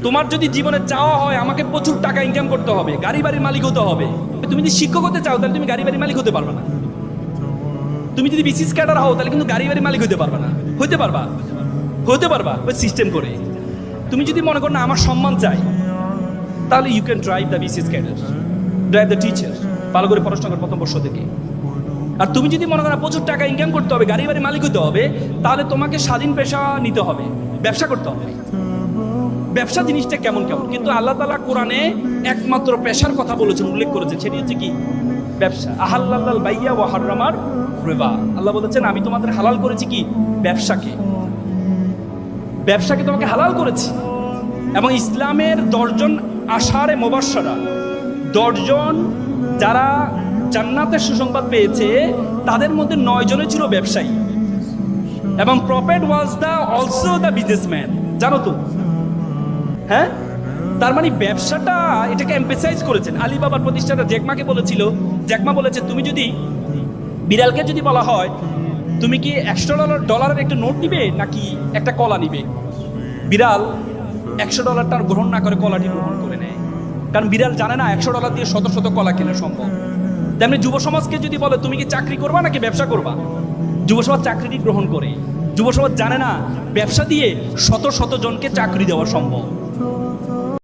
তোমার যদি জীবনে চাওয়া হয় আমাকে প্রচুর টাকা ইনকাম করতে হবে, গাড়ি বাড়ির মালিক হতে হবে, তুমি যদি শিক্ষক হতে চাও তাহলে তুমি গাড়ি বাড়ির মালিক হতে পারবে না। তুমি যদি বিসিএস ক্যাডার হও তাহলে কিন্তু গাড়ি বাড়ির মালিক হতে পারবে না। হতে পারবা ওই সিস্টেম করে। তুমি যদি মনে করো না আমার সম্মান চাই, তাহলে you can drive the BCS cadre, drive the teacher, ভালো করে পড়াশোনা করো প্রথম বর্ষ থেকে। আর তুমি যদি মনে করো প্রচুর টাকা ইনকাম করতে হবে, গাড়ি বাড়ির মালিক হতে হবে, তাহলে তোমাকে স্বাধীন পেশা নিতে হবে, ব্যবসা করতে হবে। ব্যবসা জিনিসটা কেমন কেমন, কিন্তু আল্লাহ তাআলা কোরআনে একমাত্র পেশার কথা বলেছেন, উল্লেখ করেছেন, সেটি হচ্ছে কি? ব্যবসা। আহাল্লাল বাইয়া ওয়া হাররামার রিবা। আল্লাহ বলেছেন আমি তোমাদের হালাল করেছি কি? ব্যবসাকে। ব্যবসাকে তোমাকে হালাল করেছি। এবং ইসলামের 10 জন আশারে মুবাশশারা, 10 জন যারা জান্নাতের সুসংবাদ পেয়েছে, তাদের মধ্যে 9 জনে ছিল ব্যবসায়ী। এবং prophet was also the businessman, জানো তো? হ্যাঁ, তার মানে ব্যবসাটা এটাকে এমফেসাইজ করেছেন। আলিবাবার প্রতিষ্ঠাতা জ্যাকমাকে বলেছিল, জ্যাকমা বলেছে তুমি যদি বিড়ালকে যদি বলা হয় তুমি কি $100 একটা নোট নিবে নাকি একটা কলা নিবে, বিড়াল $100 গ্রহণ না করে কলাটি গ্রহণ করে নেয়। কারণ বিড়াল জানে না $100 দিয়ে শত শত কলা কেনা সম্ভব। তেমনি যুব সমাজকে যদি বলে তুমি কি চাকরি করবা নাকি ব্যবসা করবা, যুব সমাজ চাকরিটি গ্রহণ করে। যুব সমাজ জানে না ব্যবসা দিয়ে শত শত জনকে চাকরি দেওয়া সম্ভব।